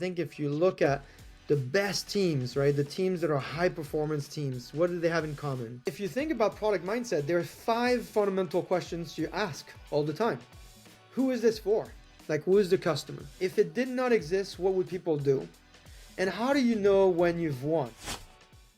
think if you look at the best teams, right, the teams that are high performance teams, what do they have in common? If you think about product mindset, there are 5 fundamental questions you ask all the time. Who is this for? Like, who is the customer? If it did not exist, what would people do? And how do you know when you've won?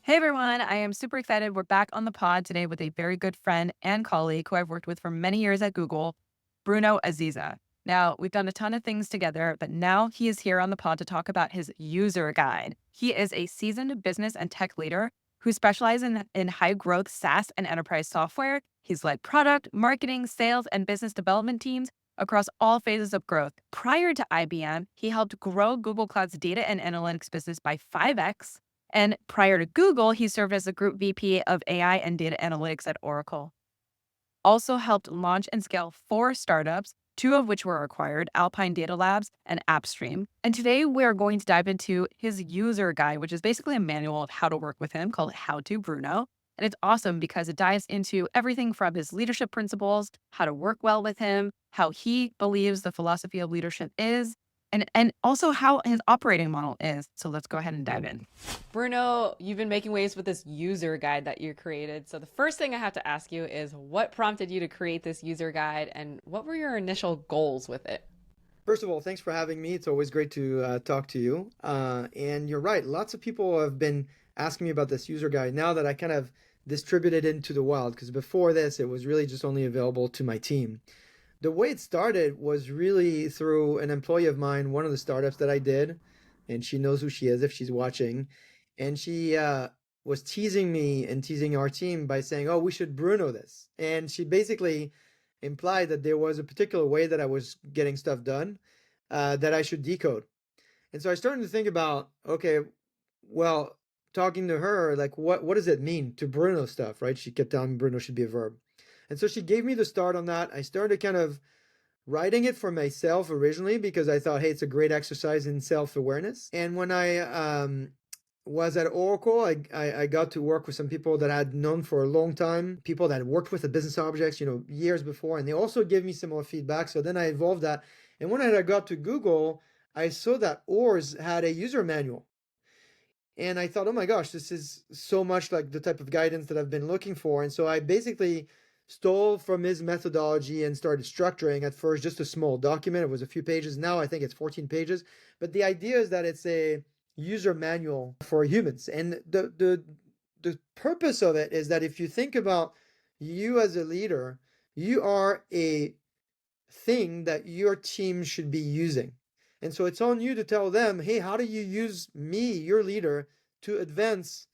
Hey everyone, I am super excited. We're back on the pod today with a very good friend and colleague who I've worked with for many years at Google, Bruno Aziza. Now, we've done a ton of things together, but now he is here on the pod to talk about his user guide. He is a seasoned business and tech leader who specializes in high growth SaaS and enterprise software. He's led product, marketing, sales, and business development teams across all phases of growth. Prior to IBM, he helped grow Google Cloud's data and analytics business by 5x. And prior to Google, he served as the group VP of AI and data analytics at Oracle. Also helped launch and scale 4 startups, 2 of which were acquired, Alpine Data Labs and AppStream. And today we're going to dive into his user guide, which is basically a manual of how to work with him called How to Bruno. And it's awesome because it dives into everything from his leadership principles, how to work well with him, how he believes the philosophy of leadership is, and also how his operating model is. So let's go ahead and dive in. Bruno, you've been making waves with this user guide that you created. So the first thing I have to ask you is what prompted you to create this user guide and what were your initial goals with it? First of all, thanks for having me. It's always great to talk to you. And you're right, lots of people have been asking me about this user guide now that I kind of distributed it into the wild, because before this, it was really just only available to my team. The way it started was really through an employee of mine, one of the startups that I did, and she knows who she is if she's watching. And she was teasing me and teasing our team by saying, "Oh, we should Bruno this." And she basically implied that there was a particular way that I was getting stuff done that I should decode. And so I started to think about, okay, well, talking to her, like, what does it mean to Bruno stuff, right? She kept telling me Bruno should be a verb. And so she gave me the start on that. I started kind of writing it for myself originally because I thought, hey, it's a great exercise in self-awareness. And when I was at Oracle, I got to work with some people that I had known for a long time, people that had worked with the business objects, years before, and they also gave me some more feedback. So then I evolved that. And when I got to Google, I saw that ORS had a user manual. And I thought, oh my gosh, this is so much like the type of guidance that I've been looking for. And so I basically stole from his methodology and started structuring at first just a small document. It was a few pages. Now I think it's 14 pages. But the idea is that it's a user manual for humans. And the purpose of it is that if you think about you as a leader, you are a thing that your team should be using. And so it's on you to tell them, hey, how do you use me, your leader, to advance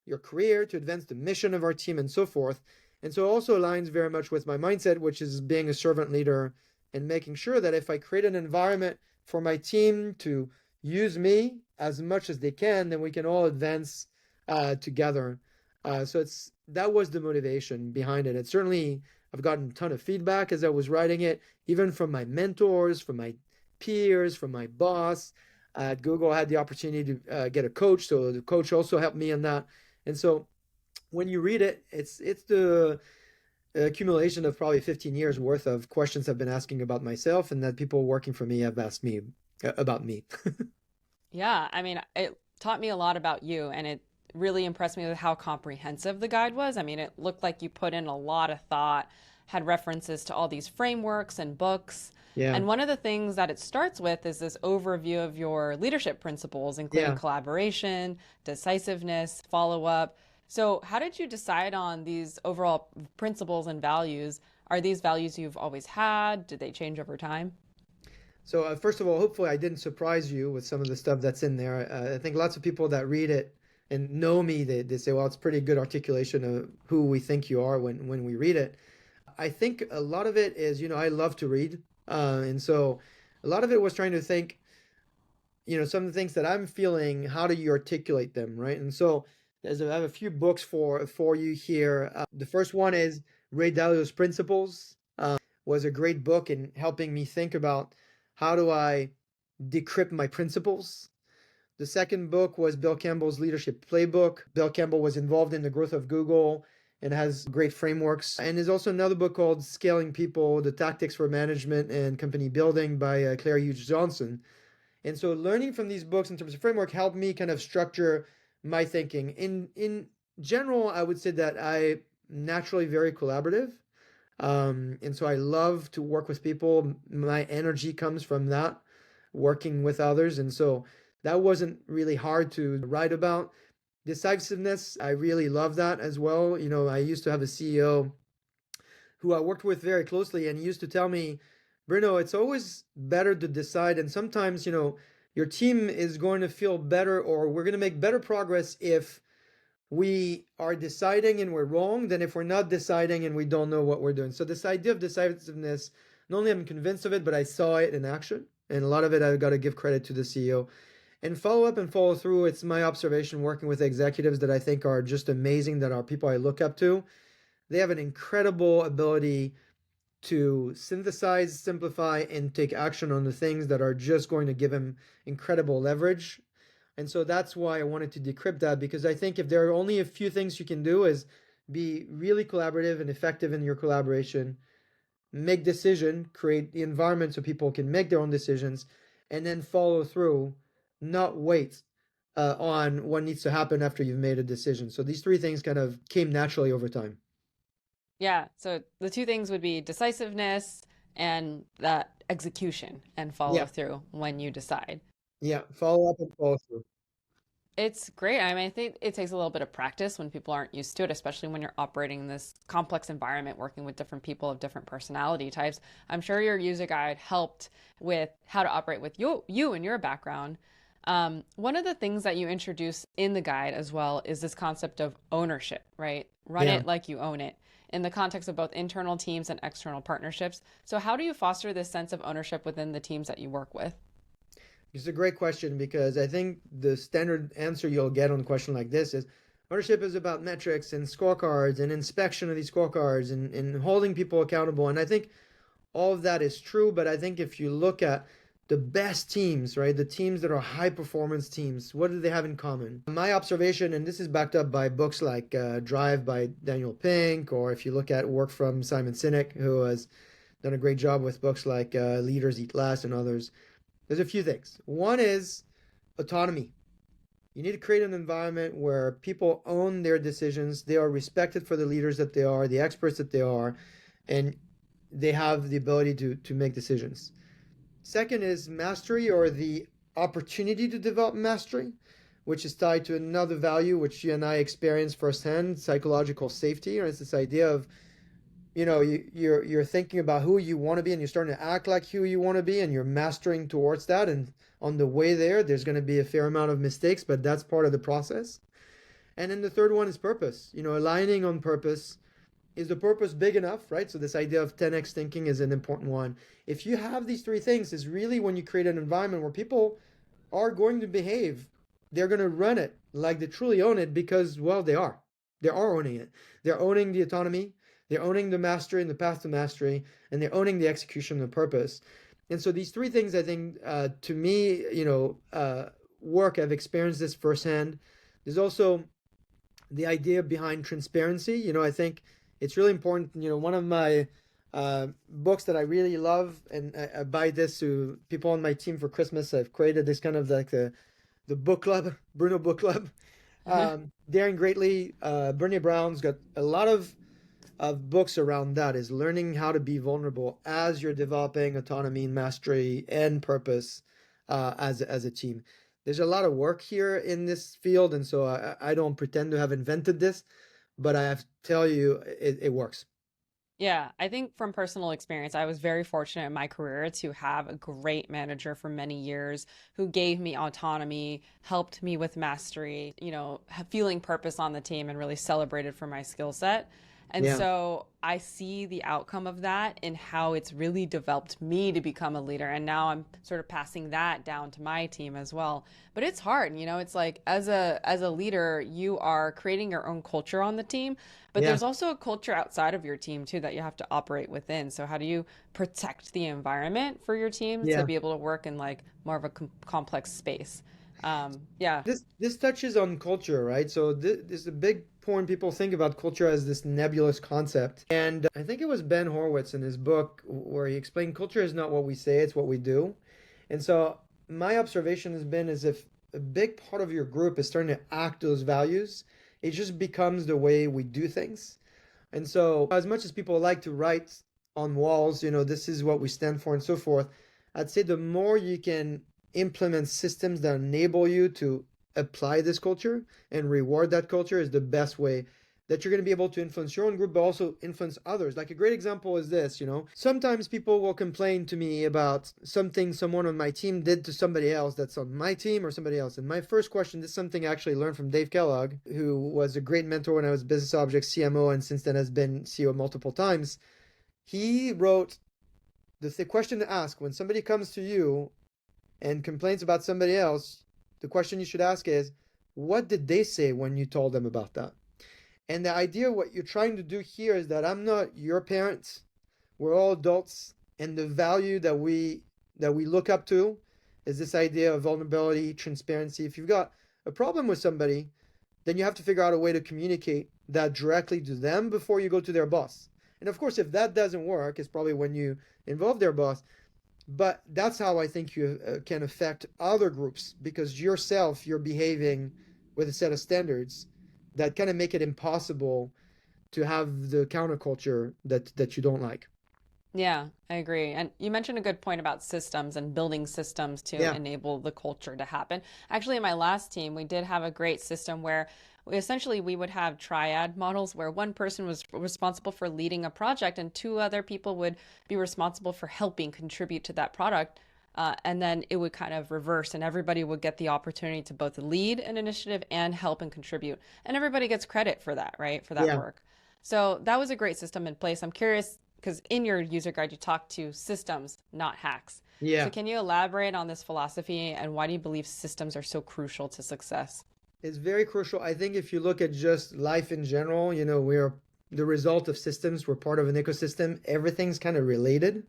your career, to advance the mission of our team, and so forth. And so it also aligns very much with my mindset, which is being a servant leader and making sure that if I create an environment for my team to use me as much as they can, then we can all advance together. So that was the motivation behind it. It certainly, I've gotten a ton of feedback as I was writing it, even from my mentors, from my peers, from my boss. At Google, I had the opportunity to get a coach, so the coach also helped me on that. And so when you read it, it's the accumulation of probably 15 years worth of questions I've been asking about myself and that people working for me have asked me about me. Yeah, I mean, it taught me a lot about you and it really impressed me with how comprehensive the guide was. I mean, it looked like you put in a lot of thought, had references to all these frameworks and books. Yeah, And one of the things that it starts with is this overview of your leadership principles, including yeah. collaboration, decisiveness, follow up. So, how did you decide on these overall principles and values? Are these values you've always had? Did they change over time? So first of all, hopefully I didn't surprise you with some of the stuff that's in there. I think lots of people that read it and know me, they say, well, it's pretty good articulation of who we think you are when we read it. I think a lot of it is, I love to read. And so a lot of it was trying to think, some of the things that I'm feeling, how do you articulate them, right? And so I have a few books for you here. The first one is Ray Dalio's Principles. Was a great book in helping me think about how do I decrypt my principles. The second book was Bill Campbell's Leadership Playbook. Bill Campbell was involved in the growth of Google and has great frameworks. And there's also another book called Scaling People, The Tactics for Management and Company Building by Claire Hughes Johnson. And so learning from these books in terms of framework helped me kind of structure my thinking. In general, I would say that I naturally very collaborative. And so I love to work with people. My energy comes from that, working with others. And so that wasn't really hard to write about. Decisiveness, I really love that as well. I used to have a CEO who I worked with very closely, and he used to tell me, Bruno, it's always better to decide. And sometimes, your team is going to feel better, or we're going to make better progress if we are deciding and we're wrong than if we're not deciding and we don't know what we're doing. So this idea of decisiveness, not only I'm convinced of it, but I saw it in action. And a lot of it I've got to give credit to the CEO. And follow up and follow through, it's my observation working with executives that I think are just amazing, that are people I look up to. They have an incredible ability to synthesize, simplify, and take action on the things that are just going to give them incredible leverage. And so that's why I wanted to decrypt that, because I think if there are only a few things you can do is be really collaborative and effective in your collaboration, make decision, create the environment so people can make their own decisions, and then follow through, not wait on what needs to happen after you've made a decision. So these three things kind of came naturally over time. Yeah. So the two things would be decisiveness and that execution and follow Yeah, through when you decide. yeah, follow up and follow through. It's great. I mean, I think it takes a little bit of practice when people aren't used to it, especially when you're operating in this complex environment, working with different people of different personality types. I'm sure your user guide helped with how to operate with you and your background. One of the things that you introduce in the guide as well is this concept of ownership, right? Run Yeah. it like you own it in the context of both internal teams and external partnerships. So, how do you foster this sense of ownership within the teams that you work with? It's a great question, because I think the standard answer you'll get on a question like this is ownership is about metrics and scorecards and inspection of these scorecards and holding people accountable. And I think all of that is true, but I think if you look at the best teams, right, the teams that are high performance teams, what do they have in common? My observation, and this is backed up by books like Drive by Daniel Pink, or if you look at work from Simon Sinek, who has done a great job with books like Leaders Eat Last and others. There's a few things. One is autonomy. You need to create an environment where people own their decisions. They are respected for the leaders that they are, the experts that they are, and they have the ability to make decisions. Second is mastery, or the opportunity to develop mastery, which is tied to another value which you and I experience firsthand, psychological safety. It's this idea of you're thinking about who you want to be, and you're starting to act like who you want to be, and you're mastering towards that. And on the way there's going to be a fair amount of mistakes, but that's part of the process. And then the third one is purpose. Aligning on purpose. Is the purpose big enough, right? So this idea of 10x thinking is an important one. If you have these three things, is really when you create an environment where people are going to behave, they're going to run it like they truly own it, because, well, they are. They are owning it. They're owning the autonomy. They're owning the mastery and the path to mastery, and they're owning the execution of the purpose. And so these three things, I think, to me, work. I've experienced this firsthand. There's also the idea behind transparency. I think it's really important. One of my books that I really love, and I buy this to people on my team for Christmas. I've created this kind of like the book club, Bruno book club. Daring Greatly, Brené Brown's got a lot of books around that, is learning how to be vulnerable as you're developing autonomy, mastery, and purpose as a team. There's a lot of work here in this field, and so I don't pretend to have invented this, but I have to tell you, it works. Yeah, I think from personal experience, I was very fortunate in my career to have a great manager for many years who gave me autonomy, helped me with mastery, feeling purpose on the team, and really celebrated for my skill set. And Yeah. so I see the outcome of that in how it's really developed me to become a leader. And now I'm sort of passing that down to my team as well. But it's hard, it's like as a leader, you are creating your own culture on the team, but Yeah. there's also a culture outside of your team too that you have to operate within. So how do you protect the environment for your team to Yeah. be able to work in like more of a complex space? Yeah. This touches on culture, right? So this is a big point. People think about culture as this nebulous concept. And I think it was Ben Horowitz in his book where he explained culture is not what we say, it's what we do. And so my observation has been is if a big part of your group is starting to act those values, it just becomes the way we do things. And so, as much as people like to write on walls, this is what we stand for and so forth, I'd say the more you can implement systems that enable you to apply this culture and reward that culture is the best way that you're going to be able to influence your own group, but also influence others. Like a great example is this, sometimes people will complain to me about something someone on my team did to somebody else that's on my team or somebody else. And my first question, this is something I actually learned from Dave Kellogg, who was a great mentor when I was Business Objects CMO and since then has been CEO multiple times. He wrote the question to ask when somebody comes to you and complains about somebody else, the question you should ask is, what did they say when you told them about that? And the idea, what you're trying to do here is that I'm not your parents. We're all adults. And the value that we look up to is this idea of vulnerability, transparency. If you've got a problem with somebody, then you have to figure out a way to communicate that directly to them before you go to their boss. And of course, if that doesn't work, it's probably when you involve their boss. But that's how I think you can affect other groups, because yourself, you're behaving with a set of standards that kind of make it impossible to have the counterculture that you don't like. Yeah, I agree. And you mentioned a good point about systems and building systems to Yeah. enable the culture to happen. Actually, in my last team, we did have a great system where we would have triad models where one person was responsible for leading a project and two other people would be responsible for helping contribute to that product. And then it would kind of reverse and everybody would get the opportunity to both lead an initiative and help and contribute. And everybody gets credit for that, right? For that Yeah. work. So that was a great system in place. I'm curious, because in your user guide, you talk to systems, not hacks. So Yeah. can you elaborate on this philosophy and why do you believe systems are so crucial to success? It's very crucial. I think if you look at just life in general, we are the result of systems. We're part of an ecosystem. Everything's kind of related.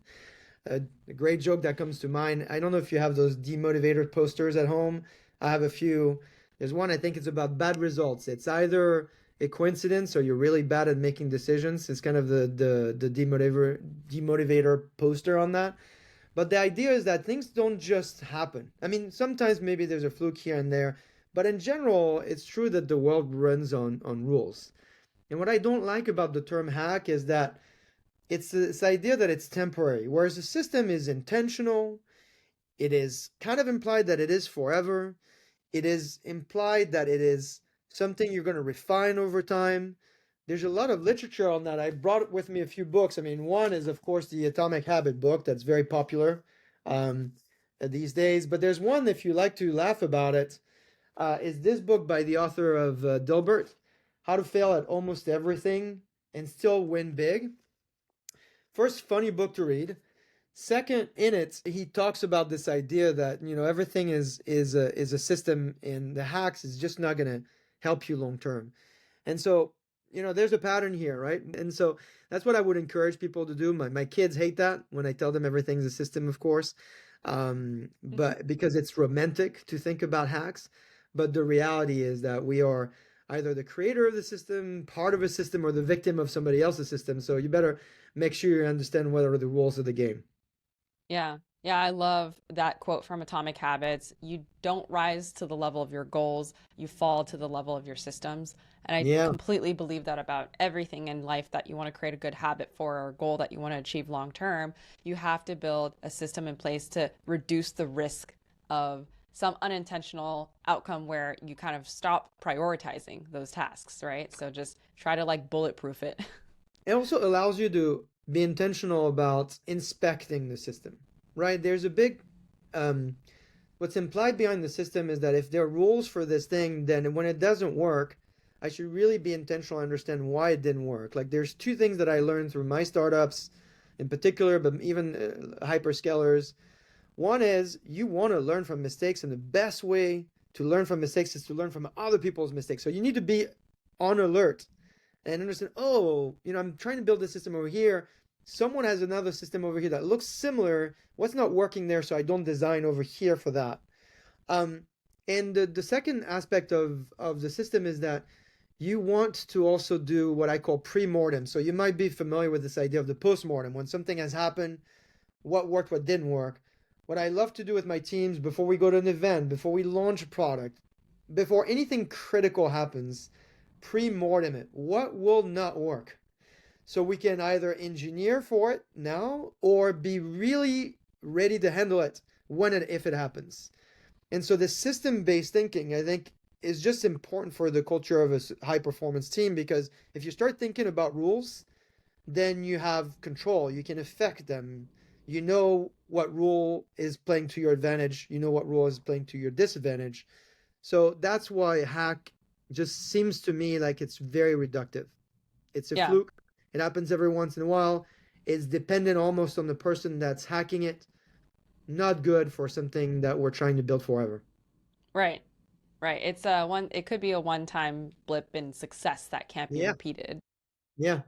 A great joke that comes to mind. I don't know if you have those demotivator posters at home. I have a few. There's one, I think it's about bad results. It's either a coincidence or you're really bad at making decisions. It's kind of the demotivator poster on that. But the idea is that things don't just happen. I mean, sometimes maybe there's a fluke here and there, but in general, it's true that the world runs on rules. And what I don't like about the term hack is that it's this idea that it's temporary, whereas the system is intentional. It is kind of implied that it is forever. It is implied that it is something you're going to refine over time. There's a lot of literature on that. I brought with me a few books. I mean, one is, of course, the Atomic Habit book that's very popular um, these days. But there's one, if you like to laugh about it, is this book by the author of Dilbert, How to Fail at Almost Everything and Still Win Big. First, funny book to read. Second, in it, he talks about this idea that everything is a system, and the hacks is just not going to help you long term. And so there's a pattern here, right? And so that's what I would encourage people to do. My kids hate that when I tell them everything's a system, of course, but because it's romantic to think about hacks. But the reality is that we are either the creator of the system, part of a system, or the victim of somebody else's system. So you better make sure you understand what are the rules of the game. Yeah. Yeah, I love that quote from Atomic Habits. You don't rise to the level of your goals, you fall to the level of your systems. And I Yeah. completely believe that about everything in life that you want to create a good habit for or a goal that you want to achieve long term. You have to build a system in place to reduce the risk of some unintentional outcome where you kind of stop prioritizing those tasks, right? So just try to like bulletproof it. It also allows you to be intentional about inspecting the system, right? There's a big, what's implied behind the system is that if there are rules for this thing, then when it doesn't work, I should really be intentional and understand why it didn't work. Like there's two things that I learned through my startups in particular, but even hyperscalers. One is you want to learn from mistakes, and the best way to learn from mistakes is to learn from other people's mistakes. So you need to be on alert and understand, I'm trying to build a system over here. Someone has another system over here that looks similar. What's not working there? So I don't design over here for that. And the second aspect of the system is that you want to also do what I call pre-mortem. So you might be familiar with this idea of the post-mortem. When something has happened, what worked, what didn't work. what I love to do with my teams before we go to an event, before we launch a product, before anything critical happens, pre-mortem it. What will not work? So we can either engineer for it now or be really ready to handle it when and if it happens. And so this system-based thinking, I think, is just important for the culture of a high performance team, because if you start thinking about rules, then you have control. You can affect them. You know what rule is playing to your advantage. You know what rule is playing to your disadvantage. So that's why hack just seems to me like it's very reductive. It's a Yeah. fluke. It happens every once in a while. It's dependent almost on the person that's hacking it. Not good for something that we're trying to build forever. Right. Right. It's a one, it could be a one-time blip in success that can't be Yeah, repeated. yeah,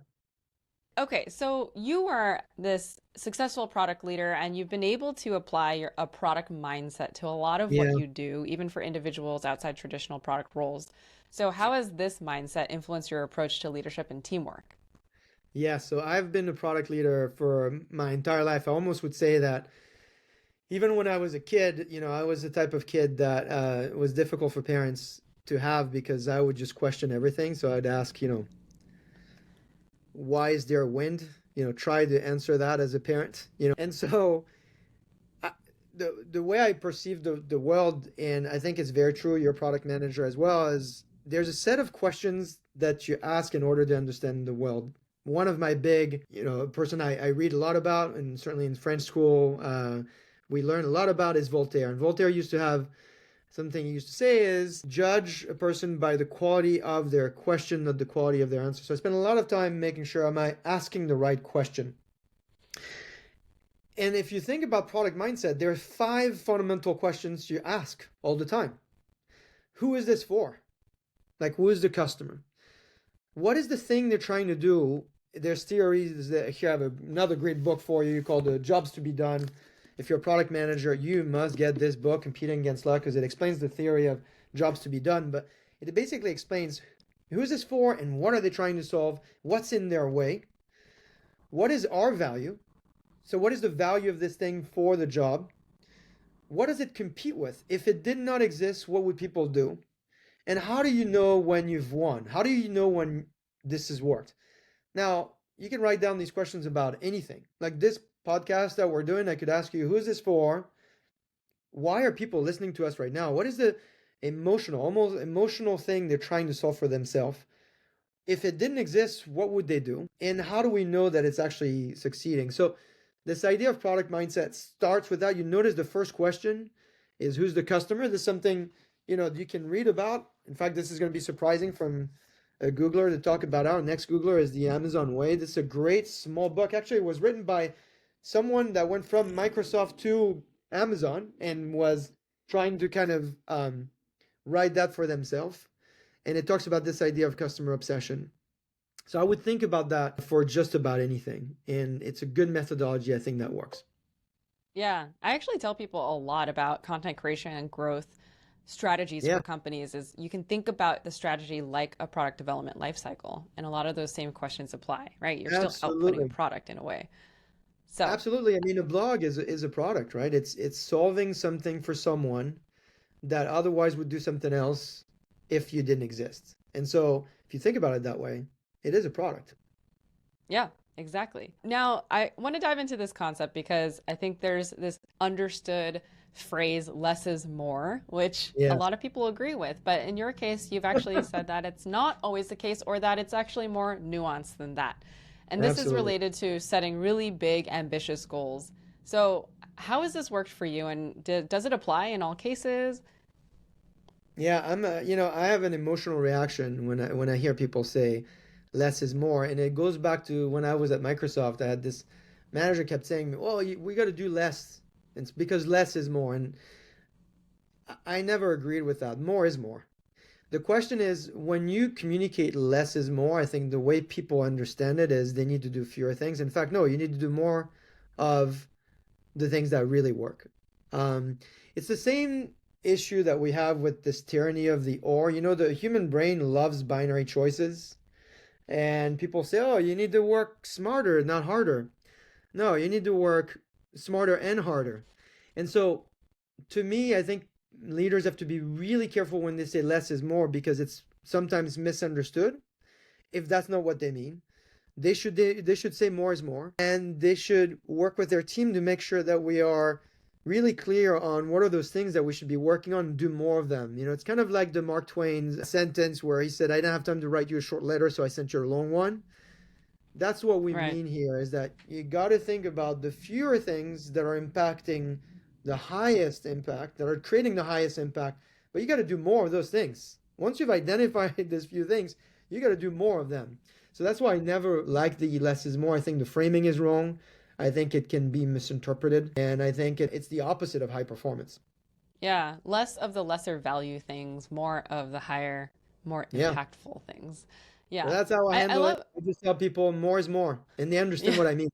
Okay, so you are this successful product leader and you've been able to apply a product mindset to a lot of what yeah, you do, even for individuals outside traditional product roles. So how has this mindset influenced your approach to leadership and teamwork? yeah. So I've been a product leader for my entire life. I almost would say that even when I was a kid, I was the type of kid that was difficult for parents to have because I would just question everything. So I'd ask, why is there wind? Try to answer that as a parent. And so I, the way I perceive the world, and I think it's very true, you're a product manager as well, is there's a set of questions that you ask in order to understand the world. One of my big, person I read a lot about, and certainly in French school, we learn a lot about is Voltaire. And Voltaire used to have something he used to say is judge a person by the quality of their question, not the quality of their answer. So I spend a lot of time making sure am I asking the right question. And if you think about product mindset, there are 5 fundamental questions you ask all the time. Who is this for? Like, who is the customer? What is the thing they're trying to do? There's theories that here I have another great book for you called Jobs to Be Done. If you're a product manager, you must get this book, Competing Against Luck, because it explains the theory of jobs to be done. But it basically explains who is this for and what are they trying to solve? What's in their way? What is our value? So what is the value of this thing for the job? What does it compete with? If it did not exist, what would people do? And how do you know when you've won? How do you know when this has worked? Now, you can write down these questions about anything. Like this podcast that we're doing, I could ask you, who is this for? Why are people listening to us right now? What is the almost emotional thing they're trying to solve for themselves? If it didn't exist, what would they do? And how do we know that it's actually succeeding? So this idea of product mindset starts with that. You notice the first question is who's the customer? This is something, you can read about. In fact, this is going to be surprising from a Googler to talk about. Our next Googler is the Amazon Way. This is a great small book. Actually, it was written by someone that went from Microsoft to Amazon and was trying to kind of write that for themselves. And it talks about this idea of customer obsession. So I would think about that for just about anything. And it's a good methodology. I think that works. Yeah, I actually tell people a lot about content creation and growth strategies Yeah, for companies is you can think about the strategy like a product development lifecycle, and a lot of those same questions apply, right? You're still outputting a absolutely. product in a way. So, Absolutely. I mean, a blog is a product, right? It's solving something for someone that otherwise would do something else if you didn't exist. And so if you think about it that way, it is a product. yeah, exactly. Now, I want to dive into this concept because I think there's this understood phrase, less is more, which a Yes, lot of people agree with. But in your case, you've actually said that it's not always the case or that it's actually more nuanced than that. And this is absolutely. related to setting really big, ambitious goals. So, how has this worked for you and does it apply in all cases? Yeah, I have an emotional reaction when I hear people say less is more, and it goes back to when I was at Microsoft. I had this manager kept saying, "Well, we got to do less." It's because less is more, and I never agreed with that. More is more. The question is, when you communicate less is more, I think the way people understand it is they need to do fewer things. In fact, no, you need to do more of the things that really work. Um, it's the same issue that we have with this tyranny of the or. The human brain loves binary choices, and people say, oh, you need to work smarter, not harder. No, you need to work smarter and harder. And so to me, I think leaders have to be really careful when they say less is more because it's sometimes misunderstood if that's not what they mean. They should say more is more, and they should work with their team to make sure that we are really clear on what are those things that we should be working on and do more of them. It's kind of like the Mark Twain's sentence where he said, "I didn't have time to write you a short letter, so I sent you a long one." That's what we Right. mean here is that you got to think about the fewer things that are impacting the highest impact, that are creating the highest impact, but you got to do more of those things. Once you've identified these few things, you got to do more of them. So that's why I never like the less is more. I think the framing is wrong. I think it can be misinterpreted, and I think it's the opposite of high performance. Yeah. Less of the lesser value things, more of the higher, more Yeah. impactful things. So Yeah. that's how I I handle it. love, I just tell people more is more, and they understand yeah. what I mean.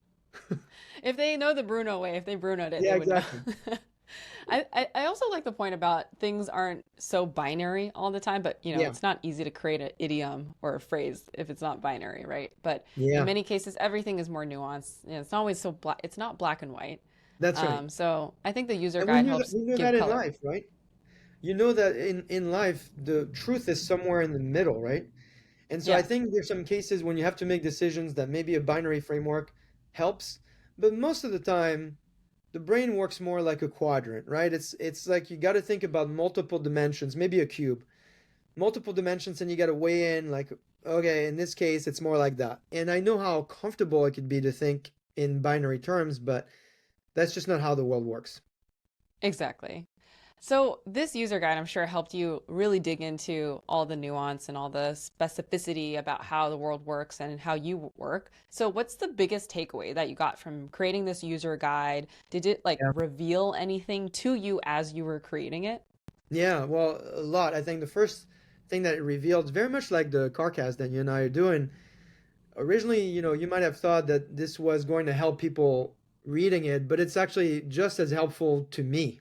If they know the Bruno way, if they Brunoed it, Yeah, they would know. exactly. I also like the point about things aren't so binary all the time, but Yeah. it's not easy to create an idiom or a phrase if it's not binary, right? But in Yeah. many cases, everything is more nuanced. It's not always so black. It's not black and white. That's right. So I think the user And we guide knew that helps we know give that in color. life, right? You know that in life the truth is somewhere in the middle, right? And so I Yeah. think there's some cases when you have to make decisions that maybe a binary framework helps, but most of the time the brain works more like a quadrant, right? It's like you got to think about multiple dimensions, maybe a cube, multiple dimensions, and you got to weigh in like, okay, in this case it's more like that. And I know how comfortable it could be to think in binary terms, but that's just not how the world works. Exactly. So this user guide, I'm sure, helped you really dig into all the nuance and all the specificity about how the world works and how you work. So what's the biggest takeaway that you got from creating this user guide? Did it like Yeah. reveal anything to you as you were creating it? Yeah, well, a lot. I think the first thing that it revealed, very much like the carcast that you and I are doing, originally, you might have thought that this was going to help people reading it, but it's actually just as helpful to me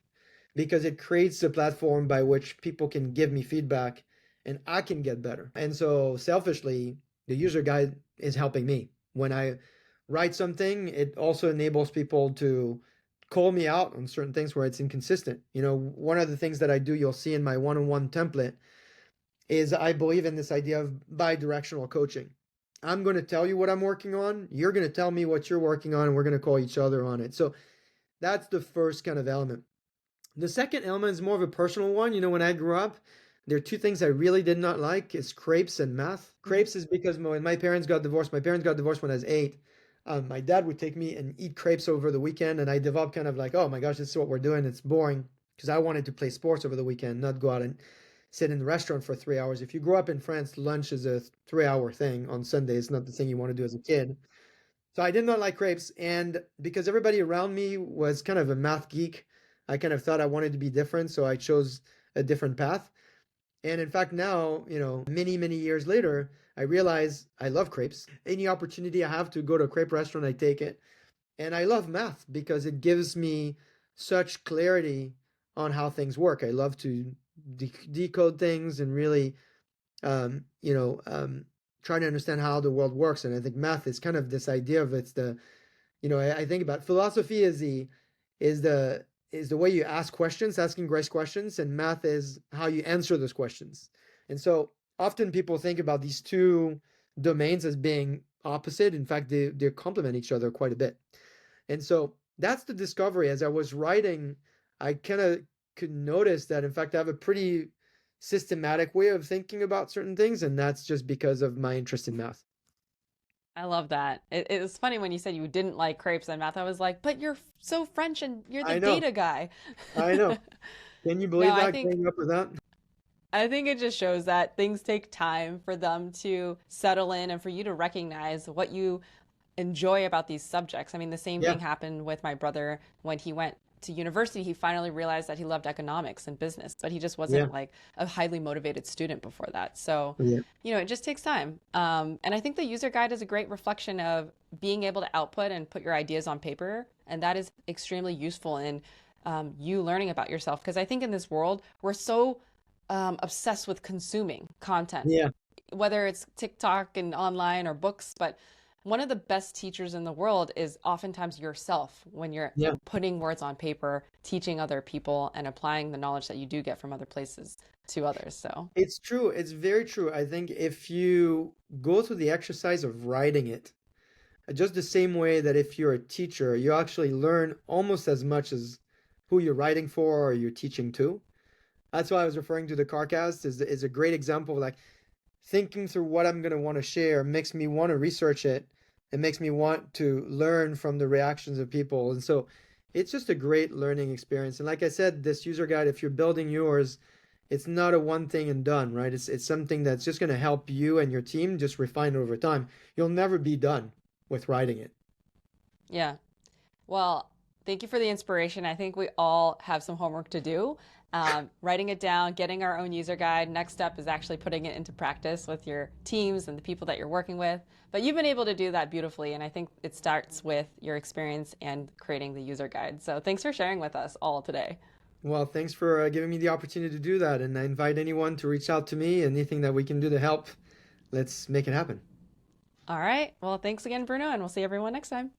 because it creates a platform by which people can give me feedback and I can get better. And so selfishly, the user guide is helping me. When I write something, it also enables people to call me out on certain things where it's inconsistent. One of the things that I do, you'll see in my one-on-one template, is I believe in this idea of bi-directional coaching. I'm going to tell you what I'm working on. You're going to tell me what you're working on, and we're going to call each other on it. So that's the first kind of element. The second element is more of a personal one. When I grew up, there are two things I really did not like is crepes and math. Mhm. Crepes is because when my parents got divorced, my parents got divorced when I was 8. My dad would take me and eat crepes over the weekend, and I developed kind of like, oh my gosh, this is what we're doing. It's boring because I wanted to play sports over the weekend, not go out and sit in the restaurant for 3 hours. If you grow up in France, lunch is a 3 hour thing on Sunday. It's not the thing you want to do as a kid. So I did not like crepes. And because everybody around me was kind of a math geek, I kind of thought I wanted to be different. So I chose a different path. And in fact, now, many, many years later, I realize I love crepes. Any opportunity I have to go to a crepe restaurant, I take it. And I love math because it gives me such clarity on how things work. I love to decode things and really, um, you know, um, try to understand how the world works. And I think math is kind of this idea of it's the, I think about philosophy is the is the way you ask questions, asking grace questions, and math is how you answer those questions. And so often people think about these two domains as being opposite. In fact, they complement each other quite a bit. And so that's the discovery. As I was writing, I kind of could notice that, in fact, I have a pretty systematic way of thinking about certain things, and that's just because of my interest in math. I love that. It was funny when you said you didn't like crepes and math. I was like, but you're so French and you're the I know, data guy. I know. Can you No, believe that growing up with that? I think it just shows that things take time for them to settle in and for you to recognize what you enjoy about these subjects. I mean, the same Yeah, thing happened with my brother when he went to university. He finally realized that he loved economics and business, but he just yeah, wasn't like a highly motivated student before that. So, yeah, it just takes time. And I think the user guide is a great reflection of being able to output and put your ideas on paper. And that is extremely useful in you learning about yourself. Because I think in this world, we're so obsessed with consuming content, yeah, whether it's TikTok and online or books, but one of the best teachers in the world is oftentimes yourself when you're Yeah. putting words on paper, teaching other people, and applying the knowledge that you do get from other places to others. So, It's true. It's very true. I think if you go through the exercise of writing it, just the same way that if you're a teacher, you actually learn almost as much as who you're writing for or you're teaching to. That's why I was referring to the CarCast is a great example of like thinking through what I'm going to want to share makes me want to research it. It makes me want to learn from the reactions of people. And so it's just a great learning experience. And like I said, this user guide, if you're building yours, it's not a one thing and done, right? It's something that's just going to help you and your team just refine it over time. You'll never be done with writing it. yeah. Well, thank you for the inspiration. I think we all have some homework to do. Writing it down, getting our own user guide. Next step is actually putting it into practice with your teams and the people that you're working with. But you've been able to do that beautifully, and I think it starts with your experience and creating the user guide. So thanks for sharing with us all today. Well, thanks for giving me the opportunity to do that. And I invite anyone to reach out to me. Anything that we can do to help, let's make it happen. All right. Well, thanks again, Bruno, and we'll see everyone next time.